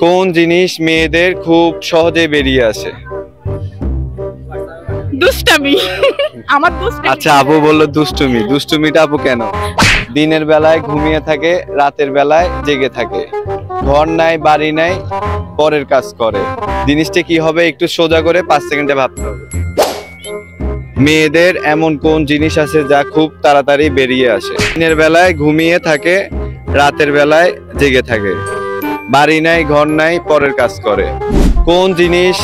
কোন জিনিস মেয়েদের খুব সহজে বেরিয়ে আসে? দুষ্টামি। আমার দুষ্টামি। আচ্ছা, আপু বললো দুষ্টুমি। দুষ্টুমিটা আপু কেন? দিনের বেলায় ঘুমিয়ে থাকে, রাতের বেলায় জেগে থাকে, ঘর নাই বাড়ি নাই, পরের কাজ করে। জিনিসটা কি হবে একটু সোজা করে 5 সেকেন্ডে ভাবতে হবে। মেয়েদের এমন কোন জিনিস আছে যা খুব তাড়াতাড়ি বেরিয়ে আসে? দিনের বেলায় ঘুমিয়ে থাকে, রাতের বেলায় জেগে থাকে, বাড়ি নাই ঘর নাই, পরের কাজ করে। কোন জিনিস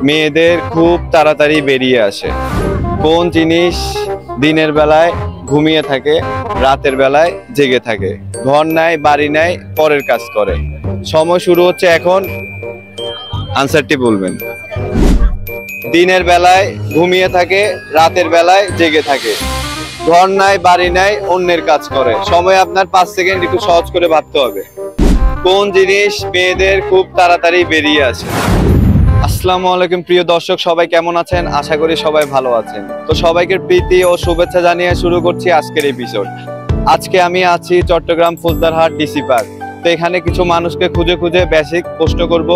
মেয়েদের খুব তাড়াতাড়ি বেরিয়ে আসে? কোন জিনিস দিনের বেলায় ঘুমিয়ে থাকে, রাতের বেলায় জেগে থাকে, ঘর নাই বাড়ি নাই, পরের কাজ করে? সময় শুরু হচ্ছে এখন, আনসারটি বলবেন। দিনের বেলায় ঘুমিয়ে থাকে, রাতের বেলায় জেগে থাকে, ঘর নাই বাড়ি নাই, অন্যের কাজ করে। সময় আপনার 5 সেকেন্ড, একটু সহজ করে ভাবতে হবে। কোন জিনিস মেয়েদের খুব তাড়াতাড়ি বেরিয়ে আসে? আসসালামু আলাইকুম প্রিয় দর্শক, সবাই কেমন আছেন? আশা করি সবাই ভালো আছেন। তো সবাইকে প্রীতি ও শুভেচ্ছা জানিয়ে শুরু করছি আজকের এপিসোড। আজকে আমি আছি চট্টগ্রাম ফুলদারহাট ডিসি পার্ক। তো এখানে কিছু মানুষকে খুঁজে খুঁজে বেসিক প্রশ্ন করব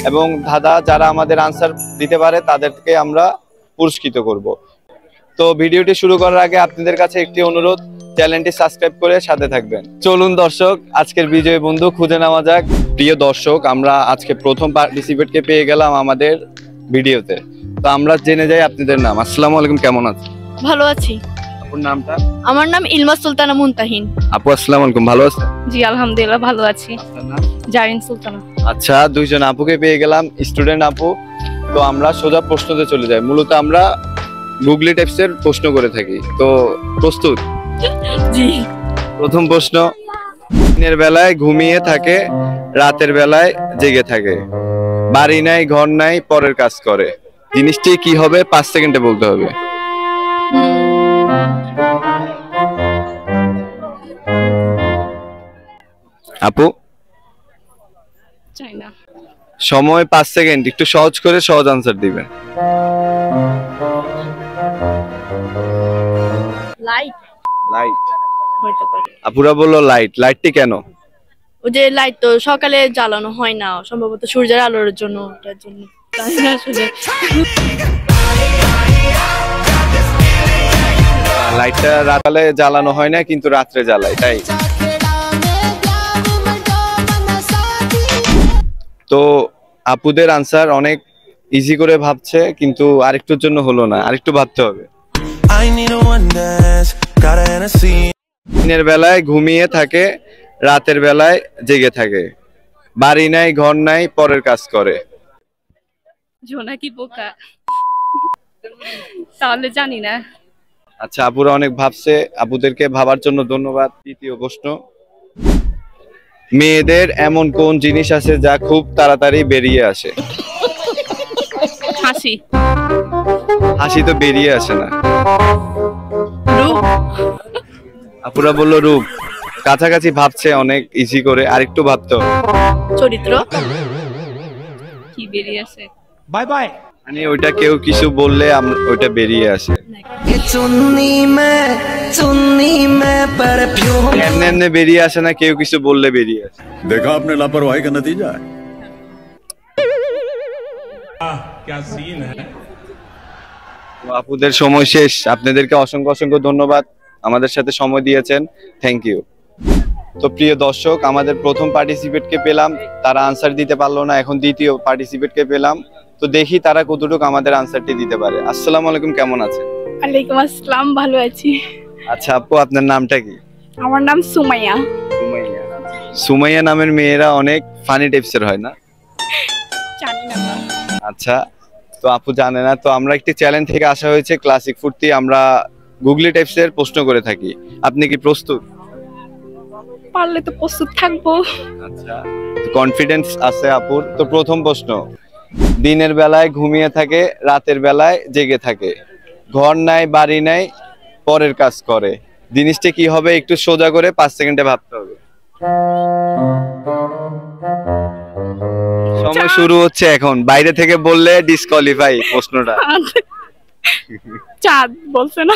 এবং দাদা যারা আমাদের আনসার দিতে পারে তাদেরকে আমরা পুরস্কৃত করব। তো ভিডিওটি শুরু করার আগে আপনাদের কাছে একটি অনুরোধ, চ্যানেলটি সাবস্ক্রাইব করে সাথে থাকবেন। চলুন দর্শক, আজকের বিজয়ী বন্ধু খুঁজে নেওয়া যাক। প্রিয় দর্শক, আমরা আজকে প্রথম পার্টিসিপেটকে পেয়ে গেলাম আমাদের ভিডিওতে। তো আমরা জেনে যাই আপনাদের নাম। আসসালামু আলাইকুম, কেমন আছেন? ভালো আছি। আপনার নামটা? আমার নাম ইলমা সুলতানা মুনতাহিন। আপু আসসালামু আলাইকুম, ভালো আছেন? জি আলহামদুলিল্লাহ ভালো আছি। আপনার নাম? জারিন সুলতানা। আচ্ছা, দুইজন আপুকে পেয়ে গেলাম, স্টুডেন্ট আপু। তো আমরা সোজা প্রশ্নতে চলে যাই। মূলত আমরা গুগলি টাইপসের প্রশ্ন করে থাকি। তো প্রস্তুত? জি। প্রথম প্রশ্ন, দিনের বেলায় ঘুমিয়ে থাকে, রাতের বেলায় জেগে থাকে, বাড়ি নাই ঘর নাই, পরের কাজ করে। জিনিসটি কি হবে? 5 সেকেন্ডে বলতে হবে। আপু চাই না। সময় 5 সেকেন্ড, একটু সহজ করে সহজ আনসার দিবেন। লাইট লাইট হইতে পারে। আপুরা বললো লাইট। লাইটটি কেন? ওই যে লাইট তো সকালে জ্বালানো হয় না, সম্ভবত সূর্যের আলোর জন্য, ওটার জন্য। জানি না আসলে। লাইটটা রাতে জ্বালানো হয় না, কিন্তু রাত্রে জ্বালায়, তাই। তো আপুদের আনসার অনেক ইজি করে ভাবছে, কিন্তু আরেকটুর জন্য হলো না, আরেকটু ভাবতে হবে। দিনের বেলায় ঘুমিয়ে থাকে, রাতের বেলায় জেগে থাকে, বাড়ি নাই ঘর নাই, পরের কাজ করে। জোনাকি পোকা। তাহলে জানি না। আচ্ছা, আপুরা অনেক ভাবছে, আপুদেরকে ভাবার জন্য ধন্যবাদ। তৃতীয় প্রশ্ন, মেয়েদের এমন কোন জিনিস আছে যা খুব তাড়াতাড়ি বেরিয়ে আসে? হাসি। হাসি তো বেরিয়ে আসে না। রূপ। আপুরা বললো রূপ। কাছাকাছি ভাবছে, অনেক ইজি করে, আরেকটু ভাবতে হবে। চরিত্র। কি বেরিয়ে আসে? Bye bye. মানে ওইটা কেউ কিছু বললে ওইটা বেরিয়ে আসে। এমনি এমনি বেরিয়ে আসে না, কেউ কিছু বললে বেরিয়ে আসে। देखा आपने लापरवाही का नतीजा है। क्या सीन है। তো আপুদের সময় শেষ। আপনাদেরকে অসংখ্য অসংখ্য ধন্যবাদ, আমাদের সাথে সময় দিয়েছেন। Thank you. তো প্রিয় দর্শক, আমাদের প্রথম পার্টিসিপেটকে পেলাম, তারা আনসার দিতে পারলো না। এখন দ্বিতীয় পার্টিসিপেটকে পেলাম, তো দেখি তারা কতটুকু আমাদের আনসারটি দিতে পারে। আসসালামু আলাইকুম, কেমন আছেন? ওয়ালাইকুম আসসালাম, ভালো আছি। আচ্ছা আপু, আপনার নামটা কি? আমার নাম সুমাইয়া। সুমাইয়া। সুমাইয়া নামের মেয়েরা অনেক ফানি টাইপসের হয় না? জানি না। আচ্ছা, তো আপু জানে না। তো আমরা একটি চ্যালেঞ্জ থেকে আসা হয়েছে ক্লাসিক ফুর্তি, আমরা গুগলি টাইপসের প্রশ্ন করে থাকি। আপনি কি প্রস্তুত? পারলে তো প্রস্তুত থাকবো। আচ্ছা, কনফিডেন্স আছে আপুর। তো প্রথম প্রশ্ন, দিনের বেলায় ঘুমিয়ে থাকে, রাতের বেলায় জেগে থাকে, ঘর নাই বাড়ি নাই, পরের কাজ করে। জিনিসটা কি হবে একটু সোজা করে 5 সেকেন্ডে ভাবতে হবে। সময় শুরু হচ্ছে এখন। বাইরে থেকে বললে ডিসকোয়ালিফাই প্রশ্নটা। চাঁদ বলছে না?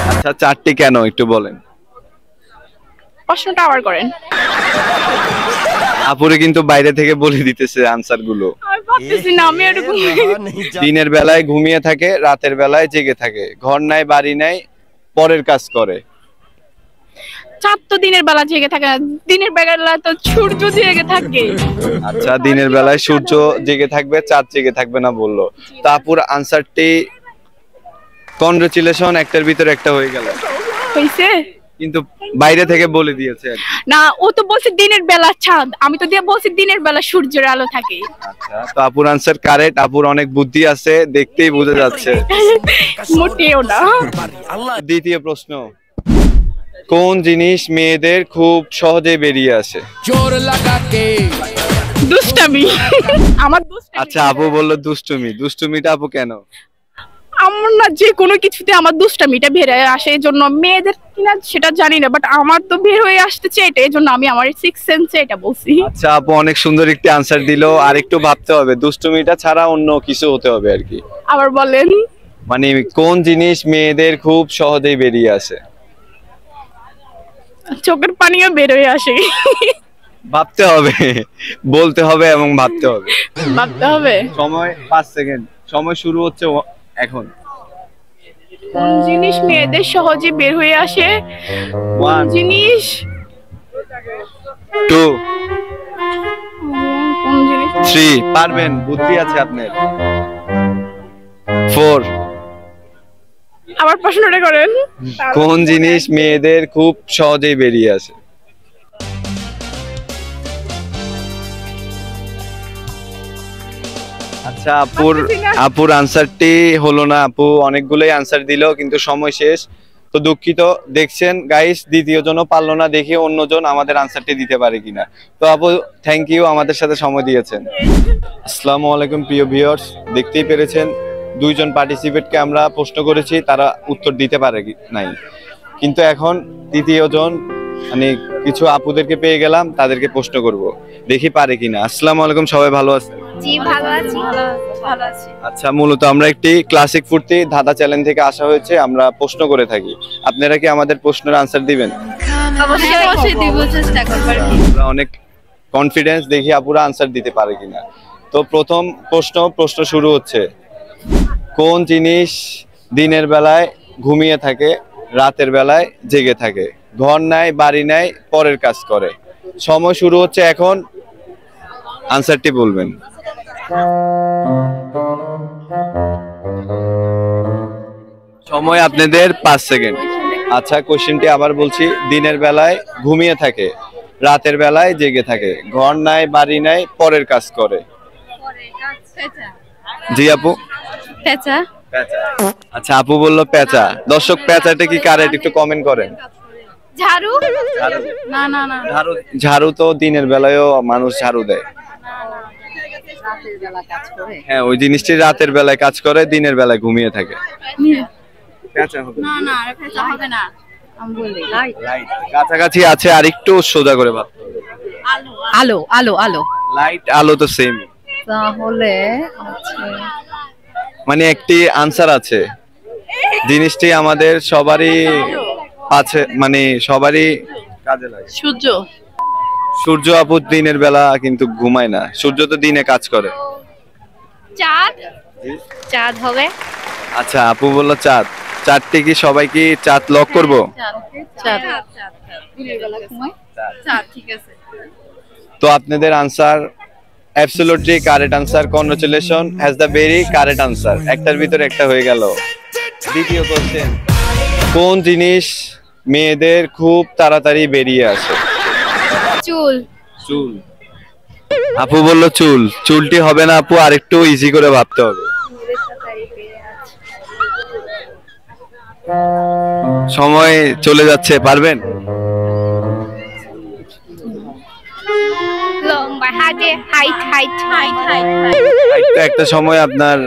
আচ্ছা, চারটি কেন একটু বলেন। প্রশ্নটা আবার করেন। আপুরে কিন্তু বাইরে থেকে বলে দিতেছে আনসার গুলো। আমি ভাবতেছি না আমি এরকম দিনের বেলায় ঘুমিয়ে থাকে, রাতের বেলায় জেগে থাকে, ঘর নাই বাড়ি নাই, পরের কাজ করে। চাঁদ তো দিনের বেলা জেগে থাকে না, দিনের বেলা তো সূর্য জেগে থাকে। আচ্ছা, দিনের বেলায় সূর্য জেগে থাকবে, চাঁদ জেগে থাকবে না বললো। তো আপুর আনসারটি কনগ্রাচুলেশন, একটার ভিতরে একটা হয়ে গেল, হইছে কিন্তু বাইরে থেকে বলে দিয়েছে আর কি। না, ও তো বলছে দিনের বেলা চাঁদ, আমি তো দিয়ে বলছি দিনের বেলা সূর্যের আলো থাকে। আচ্ছা, তো আপুর আনসার কারেক্ট। আপুর অনেক বুদ্ধি আছে, দেখতেই বোঝা যাচ্ছে। মোটেও না। দ্বিতীয় প্রশ্ন, কোন জিনিস মেয়েদের খুব সহজে বেরিয়ে আসে? দুষ্টামি। আমার দুষ্টামি। আচ্ছা, আপু বললো দুষ্টুমি। দুষ্টুমিটা আপু কেন? আমার না যে কোনো কিছুতে আমার দুষ্টামিটা বের হয়ে আসে, এই জন্য মেয়েদের কিনা সেটা জানি না, বাট আমার তো বের হয়ে আসতেছে এটা, এই জন্য আমি আমার সিক্স সেন্সে এটা বলছি। আচ্ছা আপু অনেক সুন্দর একটি আনসার দিলো, আর একটু ভাবতে হবে, দুষ্টুমিটা ছাড়া অন্য কিছু হতে হবে আর কি। আবার বলেন। মানে কোন জিনিস মেয়েদের খুব সহজেই বেরিয়ে আসে? চোখের পানিও বের হয়ে আসে। ভাবতে হবে, বলতে হবে এবং ভাবতে হবে। ভাবতে হবে। সময় 5 সেকেন্ড, সময় শুরু হচ্ছে এখন। কোন জিনিস মেয়েদের সহজে বের হয়ে আসে? কোন 1 জিনিস? 2 কোন জিনিস? 3 পারবেন, বুদ্ধি আছে আপনার। 4 আবার প্রশ্নটা করেন। কোন জিনিস মেয়েদের খুব সহজেই বেরিয়ে আসে? আচ্ছা, আপুর আনসারটি হলো না। আপু অনেকগুলোই আনসার দিল, কিন্তু সময় শেষ। তো দুঃখিত। দেখছেন গাইস, দ্বিতীয় জনও পারলো না, দেখি অন্যজন আমাদের আনসারটি দিতে পারে কিনা। তো আপু থ্যাংক ইউ, আমাদের সাথে সময় দিয়েছেন। আসসালামু আলাইকুম প্রিয় ভিউয়ার্স, দেখতেই পেরেছেন দুইজন পার্টিসিপেটকে আমরা প্রশ্ন করেছি, তারা উত্তর দিতে পারে নাই। কিন্তু এখন তৃতীয় জন মানে কিছু আপুদেরকে পেয়ে গেলাম, তাদেরকে প্রশ্ন করব, দেখি পারে কিনা। আসসালামু আলাইকুম, সবাই ভালো আছেন? জি ভালো আছি, ভালো আছি। আচ্ছা, মূলত আমরা একটি ক্লাসিক ফুর্তি ধাঁধা চ্যানেল থেকে আসা হয়েছে, আমরা প্রশ্ন করে থাকি। আপনারা কি আমাদের প্রশ্নের আনসার দিবেন? অবশ্যই দিব, চেষ্টা করব। আমরা অনেক কনফিডেন্স, দেখি আপুরা আনসার দিতে পারে কিনা। তো প্রথম প্রশ্ন শুরু হচ্ছে, কোন জিনিস দিনের বেলায় ঘুমিয়ে থাকে, রাতের বেলায় জেগে থাকে, ঘর নাই বাড়ি নাই, পরের কাজ করে? সময় শুরু হচ্ছে এখন, আনসারটি বলবেন। সময় আপনাদের 5 সেকেন্ড। আচ্ছা, কোশ্চেনটি আবার বলছি, দিনের বেলায় ঘুমিয়ে থাকে, রাতের বেলায় জেগে থাকে, ঘর নাই বাড়ি নাই, পরের কাজ করে। জি আপু? পেঁচা। আচ্ছা, আপু বললো পেঁচা। দর্শক, পেঁচাটা কি কারেক্ট? একটু কমেন্ট করেন। ঝাড়ু? না না না, ঝাড়ু তো দিনের বেলায়ও মানুষ ঝাড়ু দেয়। হ্যাঁ, ওই জিনিসটি রাতের বেলায় কাজ করে, দিনের বেলায় ঘুমিয়ে থাকে। পেঁচা হবে না না, পেঁচা হবে না। আমি বলি লাইট। কাছাকাছি আছে, আর একটু সোজা করে ভাবতে হবে। আলো আলো আলো লাইট আলো তো সেম, তাহলে আছে মানে একটি আনসার আছে। জিনিসটি আমাদের সবারই আছে, মানে সবারই কাজে লাগে। সূর্য। সূর্য আপু দিনের বেলা কিন্তু ঘুমায় না, সূর্য তো দিনে কাজ করে। চাঁদ? চাঁদ হবে। আচ্ছা, আপু বললো চাঁদ। চাঁদটি কি সবাই কি চাঁদ লক করবো? চাঁদ। দিনের বেলা ঘুমায়। চাঁদ, ঠিক আছে। তো আপনাদের answer absolutely correct answer. Congratulation, has the very correct answer. একটার ভিতরে একটা হয়ে গেল। দ্বিতীয় কোশ্চেন, কোন জিনিস মেয়েদের খুব তাড়াতাড়ি বেরিয়ে আসে? চুল। চুল। আপু বললো চুল। চুলটি হবে না আপু, আরেকটু ইজি করে ভাবতে হবে। সময় চলে যাচ্ছে, পারবেন? লম্বা, হাইট। হাইটটা একটা সময় আপনার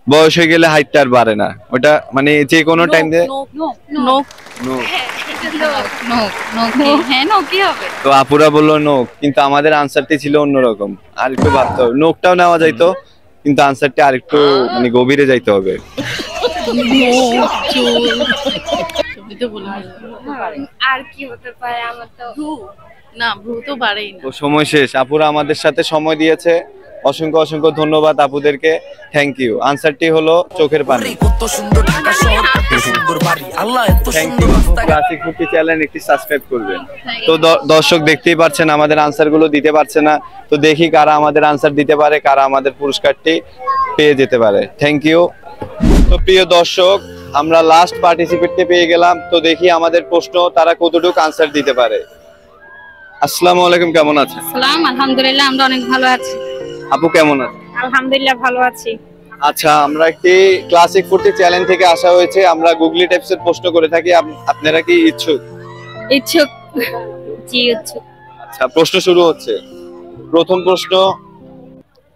বয়স হয়ে গেলে হাইটটা আর বাড়ে না, ওটা মানে যে কোনো টাইম দিয়ে। নোক। হ্যাঁ নো কি হবে? তো আপুরা বললো নোক, কিন্তু আমাদের আনসারটি ছিল অন্যরকম, আর একটু ভাবতে হবে। নোকটাও নেওয়া যাইতো, কিন্তু আনসারটি আরেকটু মানে গভীরে যাইতে হবে। আর কি হতে পারে? আমার তো না ভ্রু তো বাড়েই না। তো সময় শেষ। আপুরা আমাদের সাথে সময় দিয়েছে, অসংখ্য অসংখ্য ধন্যবাদ আপুদেরকে, থ্যাংক ইউ। আনসারটি হলো চোখের পানি। Thank you. Classic Footy channel একটি সাবস্ক্রাইব করবেন। তো দর্শক দেখতেই পাচ্ছেন আমাদের আনসার গুলো দিতে পারছে না, তো দেখি কারা আমাদের আনসার দিতে পারে, কারা আমাদের পুরস্কারটি পেয়ে যেতে পারে। Thank you. তো প্রিয় দর্শক, আমরা লাস্ট পার্টিসিপেটকে পেয়ে গেলাম, তো দেখি আমাদের প্রশ্ন তারা কতটুকু আনসার দিতে পারে। আসসালামু আলাইকুম, কেমন আছেন? সালাম, আলহামদুলিল্লাহ আমরা অনেক ভালো আছি। আপু কেমন আছেন? আলহামদুলিল্লাহ ভালো আছি। আচ্ছা, আমরা একটি ক্লাসিক ফুটি চ্যানেল থেকে আসা হয়েছে, আমরা গুগলি টাইপস এর প্রশ্ন করে থাকি, আপনারা কি ইচ্ছুক? ইচ্ছুক? জি ইচ্ছুক। আচ্ছা, প্রশ্ন শুরু হচ্ছে। প্রথম প্রশ্ন,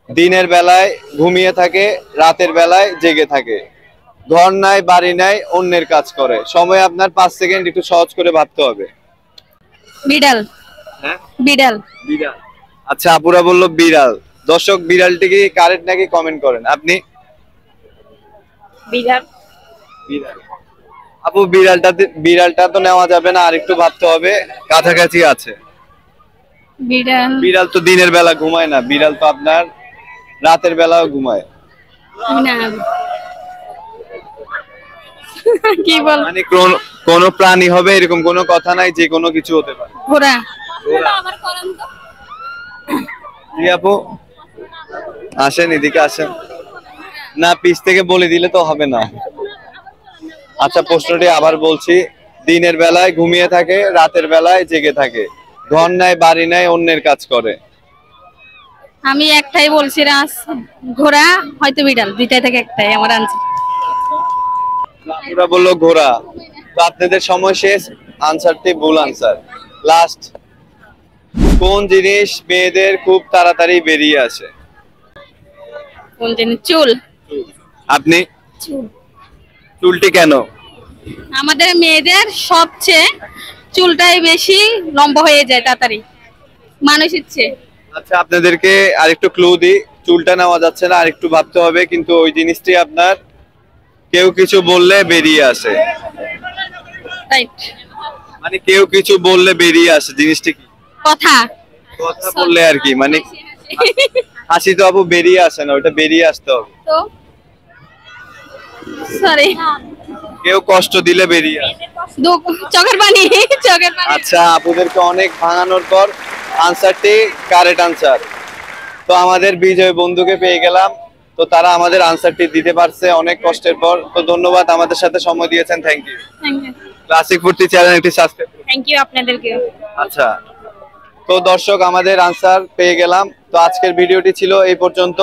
দিনের বেলায় ঘুমিয়ে থাকে, রাতের বেলায় জেগে থাকে, ঘর নাই, বাড়ি নাই, অন্যের কাজ করে। সময় আপনার 5 সেকেন্ড, একটু সহজ করে ভাবতে হবে। বিড়াল। হ্যাঁ, বিড়াল। বিড়াল। আচ্ছা, আপুরা বললো বিড়াল। দর্শক, বিড়ালটি কি কারেক্ট নাকি কমেন্ট করেন। আপনি? বিড়াল। বিড়াল। আপু, বিড়ালটা তো নেওয়া যাবে না, আর একটু ভাবতে হবে, কাছাকাছি আছে। বিড়াল। বিড়াল তো দিনের বেলা ঘুমায় না, বিড়াল তো আপনার রাতের বেলাও ঘুমায়। না। কি বল? মানে কোন প্রাণী হবে এরকম কোনো কথা নাই, যে কোনো কিছু হতে পারে। ঘোড়া। জি আপু, আসেন এদিকে আসেন। না, পিছ থেকে বলে দিলে তো হবে না। আচ্ছা, প্রশ্নটি আবার বলছি। দিনের বেলায় ঘুমিয়ে থাকে, রাতের বেলায় জেগে থাকে, ঘর নাই, বাড়ি নাই, অন্যের কাজ করে। আমি একটাই বলছি, রাস ঘোড়া হয়তো বিড়াল, দুইটাই থেকে একটাই আমার আনসার। আপুরা বললো ঘোড়া। তো আপনাদের সময় শেষ, আনসারটি ভুল আনসার। লাস্ট, কোন জিনিস মেয়েদের খুব তাড়াতাড়ি বেরিয়ে আসে? কোন জিনিস? চুল। আপনি? চুল। চুলটি কেন? আমাদের মেয়েদের সবচেয়ে চুলটাই বেশি লম্বা হয়ে যায় তাড়াতাড়ি মানুষের চেয়ে। আচ্ছা, আপনাদেরকে আরেকটু ক্লু দিই, চুলটা নেওয়া যাচ্ছে না, আরেকটু ভাবতে হবে, কিন্তু ওই জিনিসটি আপনার কেউ কিছু বললে বেরিয়ে আসে। রাইট। মানে কেউ কিছু বললে বেরিয়ে আসে, জিনিসটি কি? কথা। কথা বললে আর কি, মানে হাসি তো আপু বেরিয়ে আসে না, ওটা বেরিয়ে আসতে হবে। তো সরি, কেউ কষ্ট দিলে বেরিয়ে আসে। চোখের পানি। চোখের পানি। আচ্ছা, আপুদেরকে অনেক ভাঙানোর পর আনসারটি কারেক্ট আনসার। তো আমাদের বিজয় বন্ধুকে পেয়ে গেলাম, তো তারা আমাদের আনসারটি দিতে পারছে অনেক কষ্টের পর। তো ধন্যবাদ, আমাদের সাথে সময় দিয়েছেন, thank you. Thank you. Classic Footy channel একটি সাবস্ক্রাইব। থ্যাংক ইউ আপনাদেরকে। আচ্ছা, তো দর্শক আমাদের আনসার পেয়ে গেলাম। তো আজকের ভিডিওটি ছিল এই পর্যন্ত।